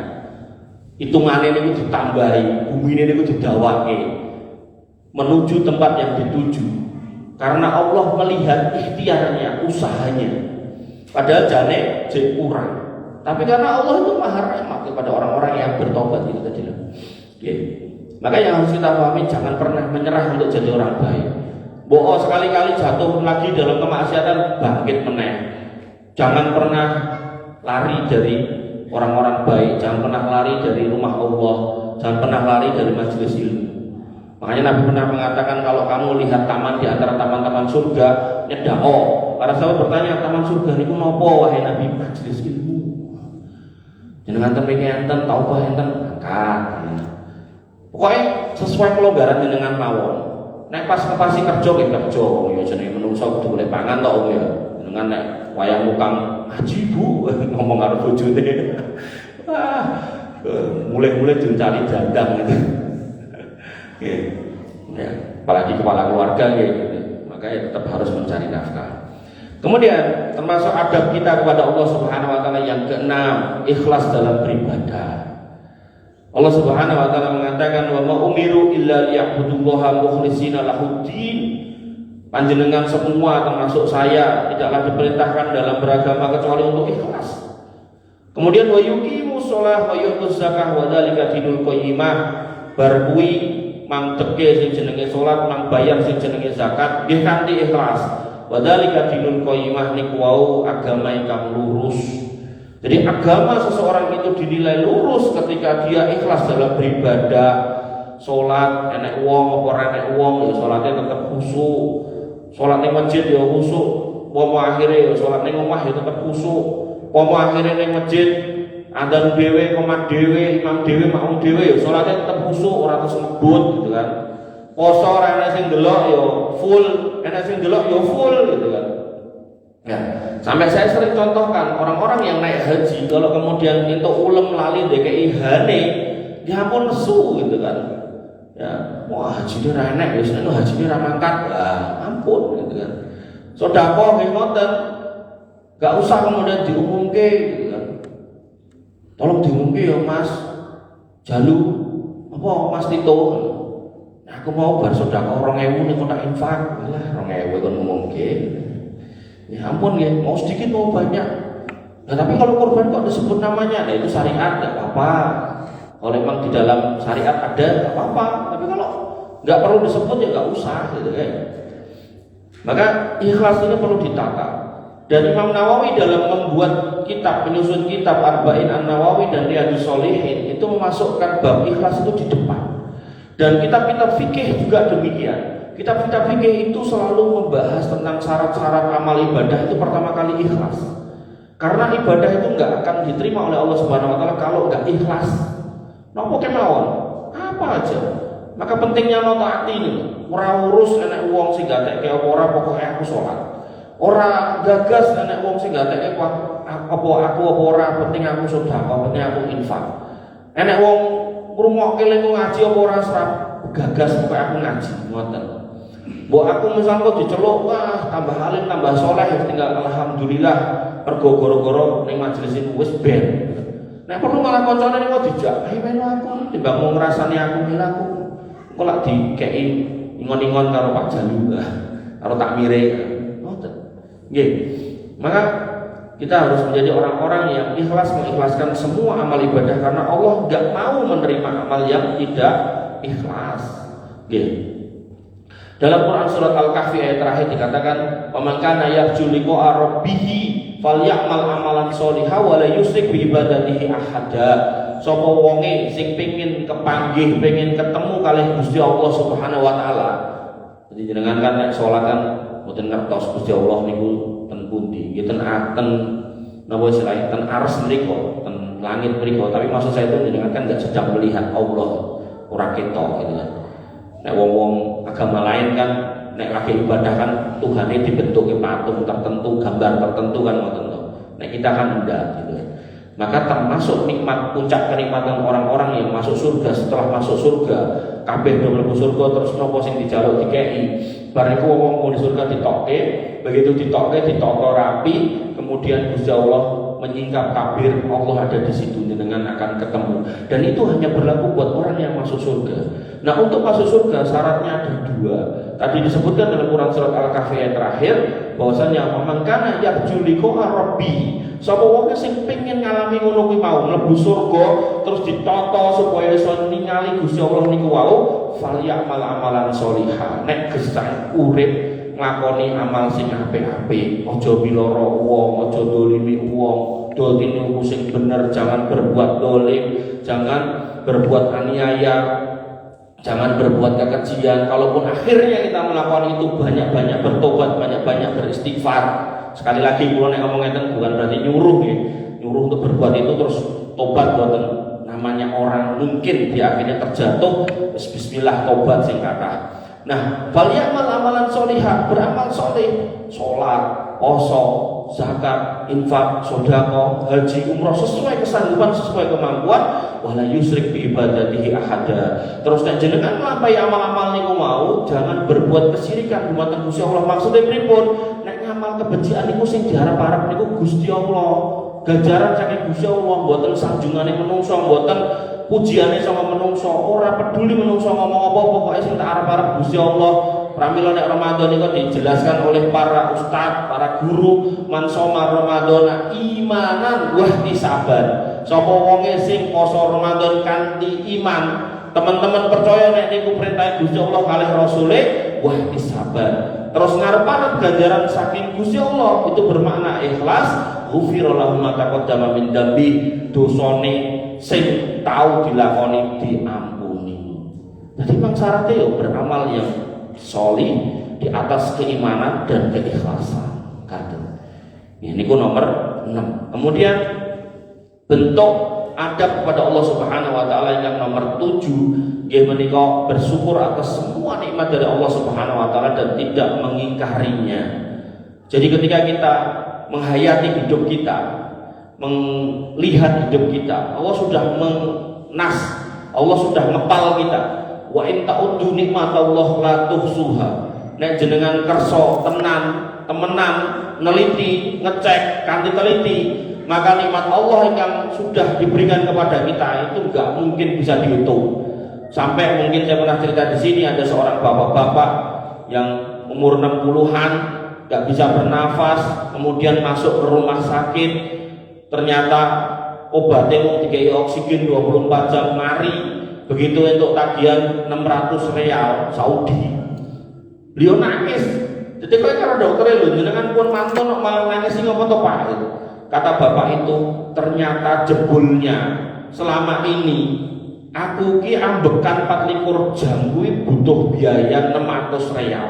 Hitungane niku ditambahi, bumine niku didawake menuju tempat yang dituju. Karena Allah melihat ikhtiarnya, usahanya. Padahal jane jek kurang. Tapi karena Allah itu maha rahmat kepada orang-orang yang bertobat itu tadi loh. Okay. Maka yang harus kita pahami, jangan pernah menyerah untuk jadi orang baik. Bohong sekali-kali jatuh lagi dalam kemaksiatan, bangkit meneh. Jangan pernah lari dari orang-orang baik, jangan pernah lari dari rumah Allah, jangan pernah lari dari majelis ilmu. Makanya Nabi pernah mengatakan, kalau kamu lihat taman di antara taman-taman surga, nyedao. Para sahabat bertanya, taman surga niku nopo wahai Nabi? Majelis ilmu. Jenengan ten mriki enten taubah enten angkat. Pokoknya sesuai kelonggaran jenengan mawon. Nek pas ngepasi kerja nggih kerja, ya jenenge menungso kudu golek pangan to ya. Jenengan nek wayang mukang haji Bu ngomong karo bojone. Wah, mulai-mulai dicari jandang gitu. Ya, apalagi kepala keluarga gitu. Makanya tetap harus mencari nafkah. Kemudian termasuk adab kita kepada Allah Subhanahu wa taala yang keenam, ikhlas dalam beribadah. Allah Subhanahu wa taala mengatakan, wa ma umiru illa liya'budullaha mukhlishina lahuddin. Panjenengan semua termasuk saya tidaklah diperintahkan dalam beragama kecuali untuk ikhlas. Kemudian wa yuqimus shalah wa yu'tuz zakah wa dzalika dinul qayyimah. Bar kuwi mang teke sing jenenge salat, mang bayar sing jenenge zakat nggih kanthi ikhlas. Wa dzalika dinul qayyimah niku wau agama ingkang lurus. Jadi agama seseorang itu dinilai lurus ketika dia ikhlas dalam beribadah. Salat enek wong apa ora enek wong ya salate tetep khusyuk. Salat ning masjid ya khusyuk. Pomo akhire ya salat ning omah ya tetep khusyuk. Pomo akhire ning masjid adzan dhewe, qomat dhewe, imam dhewe, makmum dhewe ya salate tetep khusyuk ora terus ngebut gitu kan. Poso ora enek sing delok ya full, enek sing delok ya full gitu kan. Ya, sampai saya sering contohkan orang-orang yang naik haji kalau kemudian itu ulem lali DKI hane, dia pun nesu gitu kan. Ya, wah haji ini ra enek, wis nek haji ini ra mangkat, lah ampun gitu kan. Sedekah nggih ngoten. Gak usah kemudian diumumke gitu kan. Tolong diumumke ya Mas Jalu apa Mas Tito. Nah, aku mau bar sedekah 2000 ning kotak infak. Lah 2000 kon ngumumke. Ya ampun nggih, mau sedikit mau banyak. Nah, tapi kalau kurban kok disebut namanya, nah itu syariat enggak apa-apa. Kalau memang di dalam syariat ada enggak apa-apa. Tapi kalau enggak perlu disebut ya enggak usah gitu kan. Maka ikhlas ini perlu ditata. Dan Imam Nawawi dalam membuat kitab, penyusun kitab Arba'in An-Nawawi dan Riyadhus Shalihin itu memasukkan bab ikhlas itu di depan. Dan kitab-kitab fikih juga demikian. Kitab-kitab fikih itu selalu membahas tentang syarat-syarat amal ibadah itu pertama kali ikhlas. Karena ibadah itu nggak akan diterima oleh Allah Subhanahu Wa Taala kalau nggak ikhlas. Nopo kemawon, apa aja. Maka pentingnya taati ini. Ora urus enek wong sing gatekke apa ora, pokoke aku salat. Ora gagas enek wong sing gatekke apa aku apa ora, penting aku sedekah, penting aku infak. Enek wong ngrungokke lek ngaji apa ora serap gagas pokoke aku ngaji, ngoten. Mbok aku misal kok diceluk, wah tambah alim, tambah soleh, tinggal alhamdulillah mergo gara-gara ning majelis iku wis ben. Nek perlu malah koncone kok dijak, "Ayo melu aku, timbang mau ngrasani aku melu aku." Kok lak dikeki ingon-ingon karo Pak Jalu, karo takmire. Ngoten. Nggih. Maka kita harus menjadi orang-orang yang ikhlas mengikhlaskan semua amal ibadah karena Allah enggak mau menerima amal yang tidak ikhlas. Nggih. Dalam Quran surat Al-Kahfi ayat terakhir dikatakan, "Faman kana yarju liqa'a rabbih falyamal amalan sholihan wa la yusyrik bi ibadatihi ahada." Sapa wonge sing pengin kepanggih, pengin ketemu kalih Gusti Allah Subhanahu wa taala. Jadi jenengan kan nek salat kan mboten ngertos Gusti Allah niku ten pundi, nggih ten napa istilahipun ten arsy mriku, ten langit mriku, tapi maksud saya itu jenengan kan enggak sedang melihat Allah, ora ketok gitu kan. Nek wong-wong agama lain kan nek lagi ibadah kan Tuhane dibentuke patung tertentu, gambar tertentu kan ngoten to. Nek kita kan enggak gitu. Maka termasuk nikmat puncak kenikmatan orang-orang yang masuk surga, setelah masuk surga kabeh mlebu surga terus napa sing dijaluk dikeki. Bar iku wong di surga ditokke, begitu ditokke ditata rapi, kemudian Gusti Allah menyingkap tabir Allah ada di situ dengan akan ketemu. Dan itu hanya berlaku buat orang yang masuk surga. Nah, untuk masuk surga syaratnya ada dua. Tadi disebutkan dalam Quran surat Al-Kahfi ayat terakhir bahwasanya pemangkana yarju liqa'a rabbi. Sapa wong sing pengen ngalami ngono kuwi mau mlebu surga terus ditata supaya iso ningali Gusti Allah niku wau falyamal amalan sholihan. Nek gesang urip nglakoni amal sing apik-apik, aja miloro wong, aja dolimi wong, dol tinuku sing bener, jangan berbuat dolim, jangan berbuat aniaya, jangan berbuat kekejian. Kalaupun akhirnya kita melakukan itu banyak-banyak bertobat, banyak-banyak beristighfar. Sekali lagi kula nek ngomong ngeten bukan berarti nyuruh ya. Nyuruh untuk berbuat itu terus tobat boten. Namanya orang mungkin dia akhirnya terjatuh, bismillah tobat sing kathah. Nah, falyamal amalan sholihah, beramal soleh, salat, puasa, zakat, infak, sedekah, haji, umroh sesuai kesanggupan, sesuai kemampuan, wala yusyrik bi ibadatihi ahada. Terus nek jenengan nglampahi amal-amal niku mau, jangan berbuat kesyirikan dumateng Gusti Allah. Maksudnya pripun? Nek ngamal kebencian niku sing diharap-harap niku Gusti Allah. Ganjaran saking Gusti Allah, mboten sanjungane menungso, mboten pujiane sama menungso, ora peduli menungso ngomong apa, pokoknya sing tak arep-arep Gusti Allah. Pramila nek Ramadan niku dijelaskan oleh para ustaz, para guru, man shoma Ramadana imanan wa ihtisaban. Sapa wonge sing poso Ramadan kanthi iman, teman-teman percaya nek niku perintah Gusti Allah kalih Rasule wa ihtisaban. Terus ngarep-arep ganjaran saking Gusti Allah, itu bermakna ikhlas. Ghufira lahu ma taqaddama min dambi, dosane sing tau dilakoni diampuni. Jadi memang syaratnya beramal yang sholih di atas keimanan dan keikhlasan. Ini nomor 6. Kemudian bentuk adab kepada Allah Subhanahu wa taala yang nomor 7, nggih menika bersyukur atas semua nikmat dari Allah Subhanahu wa taala dan tidak mengingkarinya. Jadi ketika kita menghayati hidup kita, melihat hidup kita, Allah sudah Allah sudah ngepal kita. Wa in ta'uddu nikmatallah la tuhsuha. Nek jenengan kersa tenan temenan, neliti, ngecek, kanthi teliti, maka nikmat Allah yang sudah diberikan kepada kita itu nggak mungkin bisa dihitung. Sampai mungkin saya pernah cerita di sini ada seorang bapak-bapak yang umur 60-an nggak bisa bernafas, kemudian masuk ke rumah sakit, ternyata obatnya mau dikai oksigen 24 jam mari, begitu untuk tagihan 600 real Saudi. Beliau nangis. Jadi kalau dokternya lho jenengan pun mantun malah nangis ngopo to Pak itu. Kata bapak itu, ternyata jebulnya selama ini aku ki ambekan 24 jam kuwi butuh biaya 600 real.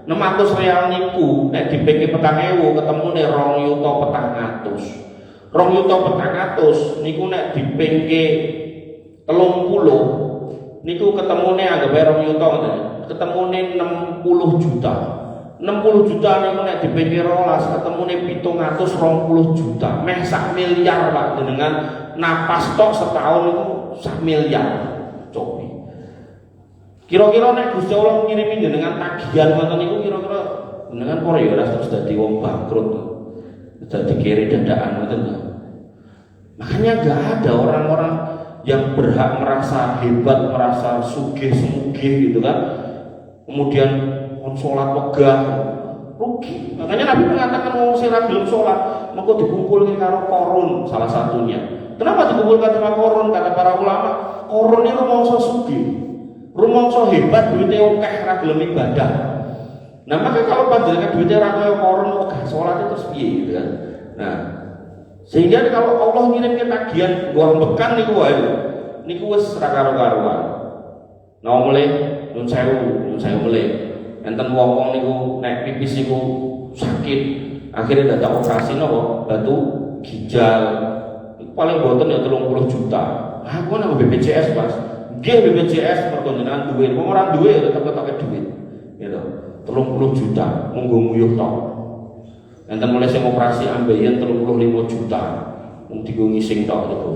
600 real niku nek dipikir 4.000 ketemune 2.400. 2.400 niku nek dipengke 30 niku ketemune anggap ae 2 yuta ngoten. Ketemune 60 juta. 60 juta niku nek dipengke 12 ketemune 720 juta. Meh sak miliar Pak dengan napas tok setahun niku sak miliar. Cobi. Kira-kira nek Gusti Allah ngirimi jenengan tagihan ngoten niku kira-kira jenengan ora ya terus dadi wong bangkrut. Dadi kiri dadakan ngoten lho. Makanya enggak ada orang-orang yang berhak merasa hebat, merasa sugih-sugih gitu kan. Kemudian sholat megah, rugi. Makanya Nabi mengatakan wong sing ra gelem sholat, mengko dikumpulke karo korun salah satunya. Kenapa dikumpulkan sama korun? Kata para ulama, korun itu rumangsa sugih. Rumangsa hebat duitnya akeh ra gelem ibadah. Nah, maka kalau panjenengan duitnya ra kaya korun megah sholat itu piye gitu kan. Nah, sehingga kalau Allah ngirim tagihan uang bekan niku wae. Niku wis ra karo-karuan. Nah, mulai nyun sewu mulai. Enten wong niku nek pipis niku sakit, akhirnya dadak operasi napa? Batu ginjal. Paling boten ya 30 juta. Aku nang BPJS, Mas. Nggih BPJS mergo jenengan duwe. Wong ora duwe ya tetep ketoke duit. Gitu. 30 juta munggo nguyuh tok. Enten mulai sing operasi ambeien 35 juta. Wong digo ngising tok niku.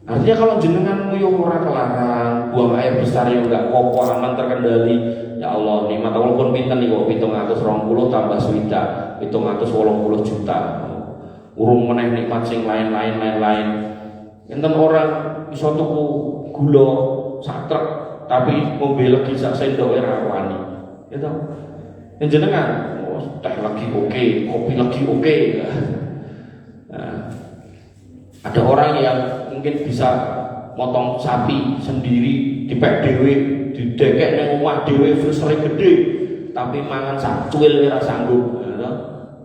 Artinya kalau jenengan nguyuh ora kelarang, buang air besar yang enggak kokoh aman terkendali, ya Allah nikmat Allah pun pinten niku 720 tambah swidak 780 juta. Urung meneh nikmat sing lain-lain. Enten orang iso tuku gula sak truk tapi ngombe legi sak sendok ora wani. Gitu. Yen jenengan teh lagi oke, kopi lagi oke. Nah, ada orang yang mungkin bisa motong sapi sendiri, dipek dhewe, didekek nang omah dhewe freezer gede, tapi mangan sak cuil ora sanggup, ya,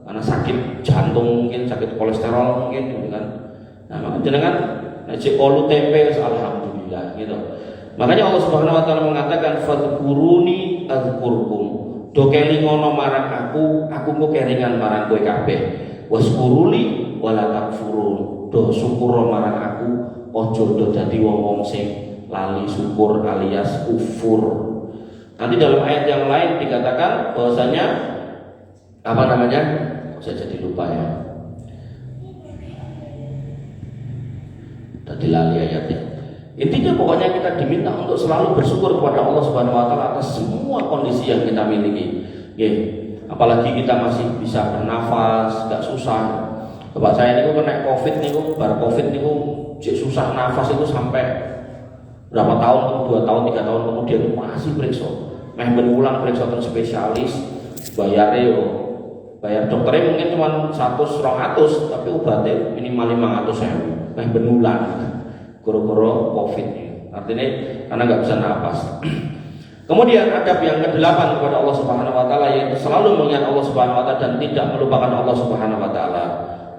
karena sakit jantung mungkin, sakit kolesterol mungkin gitu kan. Nah, maka jenengan nek olu tempe alhamdulillah gitu. Makanya Allah Subhanahu wa taala mengatakan fadhkuruni adzkurkum. Do kelingono marang aku ku kelingan marang kowe kabeh. Waskuruli wala takfurun. Do syukur marang aku, ojo do dadi wong-wong sing lali syukur alias kufur. Nanti dalam ayat yang lain dikatakan bahwasanya apa namanya? Saya jadi lupa ya. Tadi lali ayatnya. Intinya pokoknya kita diminta untuk selalu bersyukur kepada Allah Subhanahu wa taala atas semua kondisi yang kita miliki. Apalagi kita masih bisa bernafas, gak susah. Bapak saya niku kena Covid niku, bar Covid niku susah nafas itu sampai berapa tahun, 2 tahun, 3 tahun kemudian masih periksa. Meh berulang periksa ke spesialis, bayar dokternya mungkin cuma 100-200, tapi obatnya minimal 500.000. Meh berulang. Goro-goro Covid, artinya karena nggak bisa nafas. Kemudian adab yang ke-8 kepada Allah Subhanahu wa taala yaitu selalu mengingat Allah Subhanahu wa taala dan tidak melupakan Allah Subhanahu wa taala.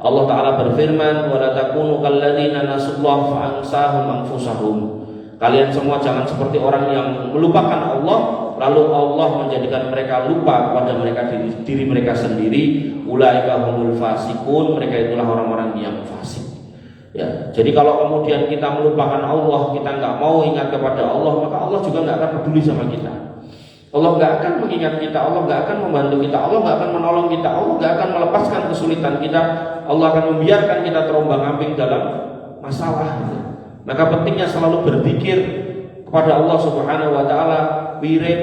Allah taala berfirman, "Wa la takunu kalladzina nasullaha fa ansahum anfusahum." Kalian semua jangan seperti orang yang melupakan Allah lalu Allah menjadikan mereka lupa kepada diri mereka sendiri. Ulaika humul fasikun, mereka itulah orang-orang yang fasik. Ya, jadi kalau kemudian kita melupakan Allah, kita nggak mau ingat kepada Allah, maka Allah juga nggak akan peduli sama kita. Allah nggak akan mengingat kita, Allah nggak akan membantu kita, Allah nggak akan menolong kita, Allah nggak akan melepaskan kesulitan kita, Allah akan membiarkan kita terombang-ambing dalam masalah. Maka pentingnya selalu berzikir kepada Allah Subhanahu wa taala, wirid,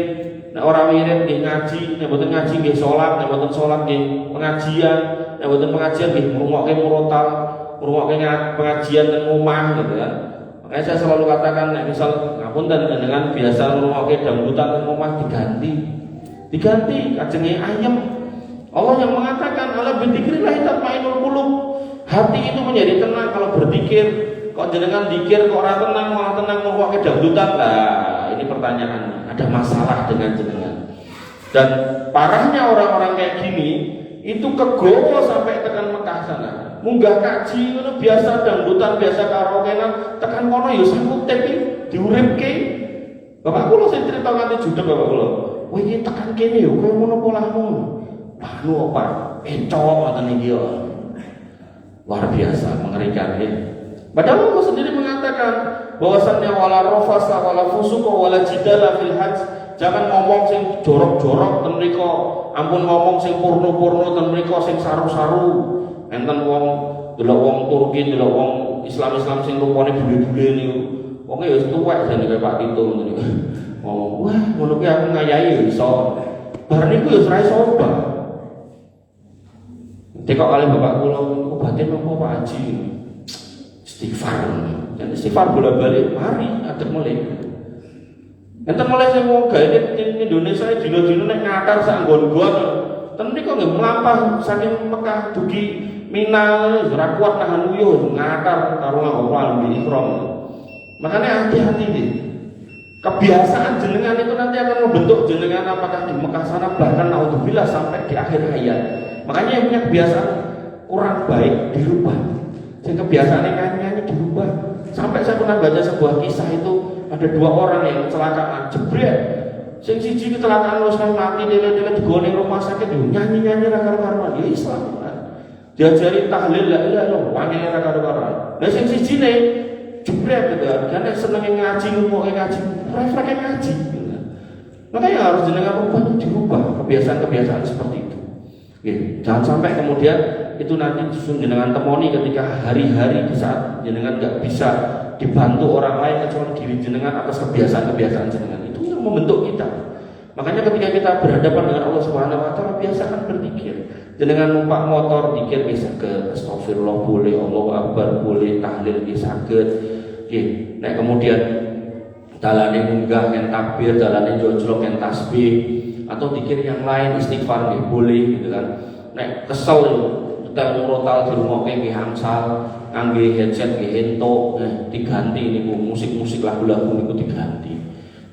nek ora wirid nggih ngaji, nek mboten ngaji nggih salat, nek mboten salat nggih pengajian, nek mboten pengajian nggih ngrungokke murotal, ngrungokke pengajian teng omah gitu kan. Makanya saya selalu katakan nek misal ngapunten dengan biasa ngrungokke dangdutan teng omah diganti kajenge ayem. Allah yang mengatakan ala bidzikrillah tatma'innul qulub. Hati itu menjadi tenang kalau berzikir. Kok jenengan zikir kok ora tenang, malah tenang ngrungokke dangdutan. Lah, ini pertanyaannya. Ada masalah dengan jenengan. Dan parahnya orang-orang kayak gini itu kegowo sampai tekan Mekah sana. Munggah kaji ngono biasa dangdutan, biasa karaokean, tekan kono ya sangkutep iki diuripke. Bapak kula sing crita nganti judeg bapak kula. Kowe iki tekan kene yo koyo ngono polahmu. Panu apa? Encok ngoten iki yo. Luar biasa, mengerikan ya. Padahal Allah sendiri mengatakan bahwasannya wala rafasa wala fusuqa wala jidala fil hajj. Jangan ngomong sing jorok-jorok ten mriko, ampun ngomong sing porno-porno ten mriko, sing saru-saru. Enten wong delok wong Turki, delok wong Islam-Islam sing rupane bule-bule niku. Wong ya wis tuwek jane kaya Pak Tito ngono niku. Ngomong, "Wah, ngono ki aku ngayahi ya iso." Bar niku ya ora iso obah. Tekok kali bapak kula obatin apa Pak Haji? Istighfar. Dan istighfar bola-balik mari adek mulai. Enten mulai sing wong gawe ning Indonesia dina-dina nek ngatar sak nggon-nggon. Ten niku nggih mlampah saking Mekah dugi Mina ora kuat nahan uyuh ngatar karo ngomong di ihram. Makanya hati-hati deh. Kebiasaan jenengan itu nanti akan membentuk jenengan apakah di Mekah sana bahkan naudzubillah sampai di akhir hayat. Makanya yang punya kebiasaan kurang baik dirubah. Yang kebiasaan nyanyi dirubah. Sampai saya pernah baca sebuah kisah itu ada dua orang yang kecelakaan jebret. Sing siji kecelakaan wis mati dele-dele digone rumah sakit yo nyanyi-nyanyi ra karo-karuan. Ya Islam. Diajari tahlil la ilaha illallah wangene ra karo-karuan. Lah sing siji ne jebret gitu kan senenge ngaji ngomongke ngaji, refleks ngaji. Makanya harus jenengan rubah dirubah kebiasaan-kebiasaan seperti itu. Oke, jangan sampai kemudian itu nanti justru jenengan temoni ketika hari-hari di saat jenengan nggak bisa dibantu orang lain kecuali diri jenengan atas kebiasaan-kebiasaan jenengan itu yang membentuk kita. Makanya ketika kita berhadapan dengan Allah Subhanahu Wa Taala biasakan berzikir. Jenengan numpak motor zikir bisa ke astagfirullah boleh, Allahu Akbar boleh, tahlil bisa ke. Oke, nah kemudian dalane munggah yang takbir, dalane jojlok yang tasbih atau zikir yang lain istighfar boleh gitu kan. Nek kesel kita murotal di rumah nggih hangsal, ngangge headset nggih entuk, diganti niku musik-musik lagu-lagu niku diganti.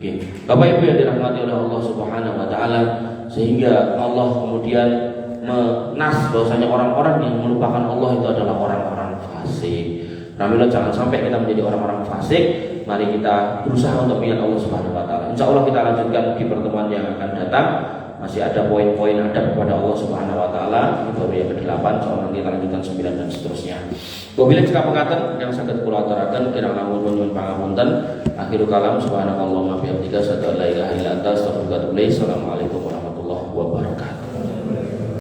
Nggih. Bapak Ibu yang dirahmati oleh Allah Subhanahu wa taala, sehingga Allah kemudian menas bahwasanya orang-orang yang melupakan Allah itu adalah orang-orang fasik. Alhamdulillah jangan sampai kita menjadi orang-orang fasik. Mari kita berusaha untuk mengingat Allah Subhanahu wa taala. Insyaallah kita lanjutkan di pertemuan yang akan datang. Masih ada poin-poin adab kepada Allah Subhanahu wa taala. Ini baru yang ke-8, soal nanti kita lanjutkan 9 dan seterusnya. Wabillahi cekap pengaten yang saged kula aturaken kirang langkung nyuwun pangapunten. Akhirul kalam subhanakallahumma bihamdika asyhadu an la ilaha illa anta astaghfiruka wa atubu ilaik. Assalamualaikum warahmatullahi wabarakatuh.